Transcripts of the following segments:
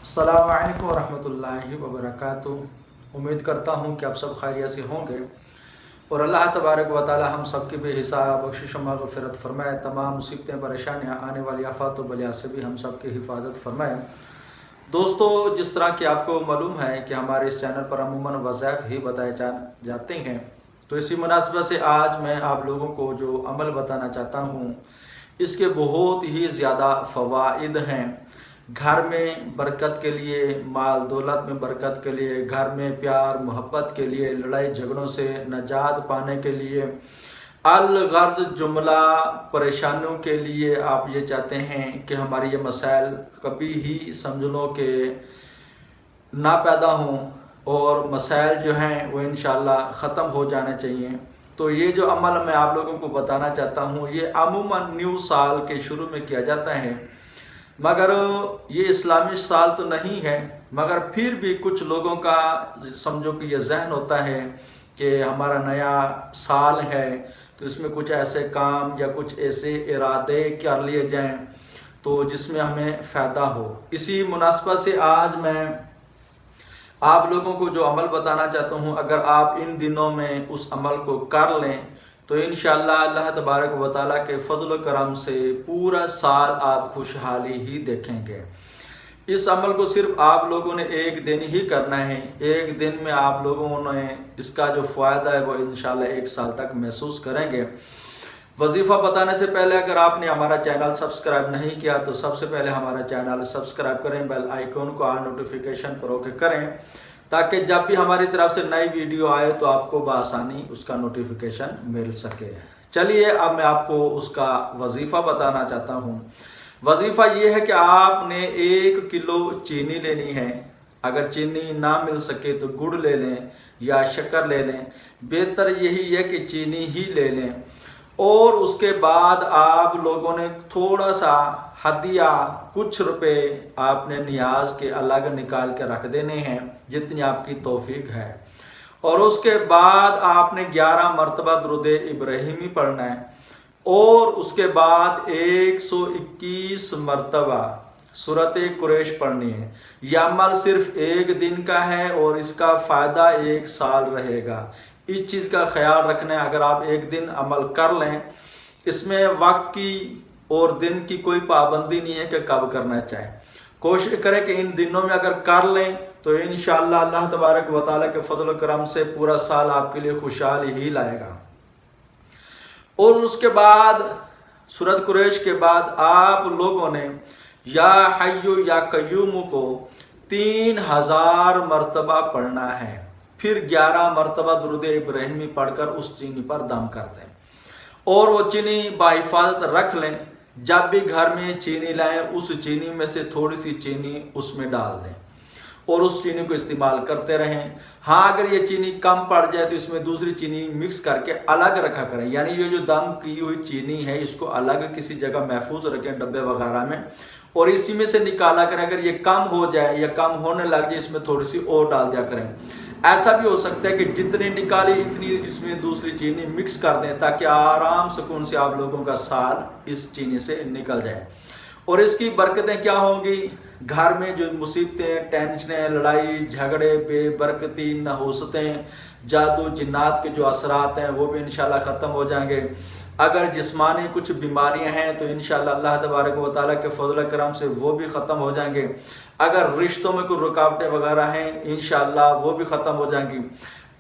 अस्सलामु अलैकुम वरहमतुल्लाहि वबरकातुहू। उम्मीद करता हूँ कि आप सब खैरियत से होंगे और अल्लाह तबारक व तआला हम सब की बेहिसाब बख्शिश व मग़फ़िरत फरमाए। तमाम मुसीबतें परेशानियाँ आने वाली आफ़ात व बलिया से भी हम सब की हिफाजत फरमाए। दोस्तों, जिस तरह कि आपको मालूम है कि हमारे इस चैनल पर अमूमन वज़ाइफ ही बताए जाते हैं, तो इसी मुनासिबत से आज मैं आप लोगों को जो अमल बताना चाहता हूँ इसके बहुत ही ज़्यादा फ़वाइद हैं। घर में बरकत के लिए, माल दौलत में बरकत के लिए, घर में प्यार मोहब्बत के लिए, लड़ाई झगड़ों से निजात पाने के लिए, अलगर्ज जुमला परेशानियों के लिए आप ये चाहते हैं कि हमारे ये मसाइल कभी ही समझ लो कि ना पैदा हों और मसाइल जो हैं वो इंशाअल्लाह ख़त्म हो जाने चाहिए। तो ये जो अमल मैं आप लोगों को बताना चाहता हूँ ये अमूमन न्यू साल के शुरू में किया जाता है, मगर ये इस्लामी साल तो नहीं है, मगर फिर भी कुछ लोगों का समझो कि ये जहन होता है कि हमारा नया साल है तो इसमें कुछ ऐसे काम या कुछ ऐसे इरादे कर लिए जाएं तो जिसमें हमें फ़ायदा हो। इसी मुनासबत से आज मैं आप लोगों को जो अमल बताना चाहता हूँ, अगर आप इन दिनों में उस अमल को कर लें तो इंशाअल्लाह अल्लाह तबारक व तआला के फजल करम से पूरा साल आप खुशहाली ही देखेंगे। इस अमल को सिर्फ आप लोगों ने एक दिन ही करना है। एक दिन में आप लोगों ने इसका जो फ़ायदा है वो इंशाअल्लाह एक साल तक महसूस करेंगे। वजीफ़ा बताने से पहले अगर आपने हमारा चैनल सब्सक्राइब नहीं किया तो सबसे पहले हमारा चैनल सब्सक्राइब करें, बेल आइकॉन को ऑल नोटिफिकेशन पर ओके करें ताकि जब भी हमारी तरफ से नई वीडियो आए तो आपको बआसानी उसका नोटिफिकेशन मिल सके। चलिए अब मैं आपको उसका वजीफ़ा बताना चाहता हूँ। वजीफ़ा ये है कि आपने 1 किलो चीनी लेनी है। अगर चीनी ना मिल सके तो गुड़ ले लें या शक्कर ले लें, बेहतर यही है कि चीनी ही ले लें। और उसके बाद आप लोगों ने थोड़ा सा हदिया, कुछ रुपए आपने नियाज के अलग निकाल के रख देने हैं जितनी आपकी तौफीक है। और उसके बाद आपने 11 मरतबा दुरूद इब्राहिमी पढ़ना है और उसके बाद 121 मरतबा सूरत कुरैश पढ़नी है। यह अमल सिर्फ एक दिन का है और इसका फ़ायदा 1 साल रहेगा। इस चीज़ का ख्याल रखना है। अगर आप एक दिन अमल कर लें, इसमें वक्त की और दिन की कोई पाबंदी नहीं है कि कब करना चाहें। कोशिश करें कि इन दिनों में अगर कर लें तो इंशाअल्लाह अल्लाह तबारक व तआला के फजल करम से पूरा साल आपके लिए खुशहाली ही लाएगा। और उसके बाद सूरत कुरैश के बाद आप लोगों ने या हय्यु या कय्यूम को 3000 मरतबा पढ़ना है। फिर 11 मरतबा दुरूद इब्राहिमी पढ़कर उस चीनी पर दम कर दें और वो चीनी बाहिफाजत रख लें। जब भी घर में चीनी लाएं उस चीनी में से थोड़ी सी चीनी उसमें डाल दें और उस चीनी को इस्तेमाल करते रहें। हाँ, अगर ये चीनी कम पड़ जाए तो इसमें दूसरी चीनी मिक्स करके अलग रखा करें। यानी ये जो दम की हुई चीनी है इसको अलग किसी जगह महफूज रखें, डब्बे वगैरह में, और इसी में से निकाला करें। अगर ये कम हो जाए या कम होने लग जाए इसमें थोड़ी सी और डाल दिया करें। ऐसा भी हो सकता है कि जितनी निकाली इतनी इसमें दूसरी चीनी मिक्स कर दें ताकि आराम सुकून से आप लोगों का साल इस चीनी से निकल जाए। और इसकी बरकतें क्या होंगी? घर में जो मुसीबतें, टेंशनें, लड़ाई झगड़े, बेबरकती, नहुसतें, जादू जिन्नात के जो असरात हैं वो भी इंशाल्लाह ख़त्म हो जाएंगे। अगर जिस्मानी कुछ बीमारियां हैं तो इंशाल्लाह अल्लाह तबारक व तआला के फजल करम से वो भी ख़त्म हो जाएंगे। अगर रिश्तों में कोई रुकावटें वगैरह हैं इंशाल्लाह वो भी ख़त्म हो जाएंगी।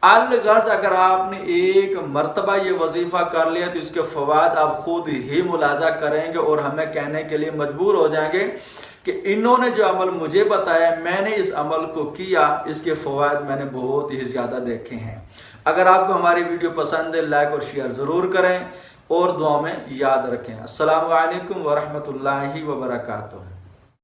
अलगर्ज अगर आपने एक मरतबा ये वजीफ़ा कर लिया तो इसके फ़वाद आप खुद ही मुलाजा करेंगे और हमें कहने के लिए मजबूर हो जाएंगे कि इन्होंने जो अमल मुझे बताया, मैंने इस अमल को किया, इसके फ़वाद मैंने बहुत ही ज़्यादा देखे हैं। अगर आपको हमारी वीडियो पसंद है लाइक और शेयर ज़रूर करें और दुआ में याद रखें। अस्सलामु अलैकुम वरहमतुल्लाहि वबरकातुहू।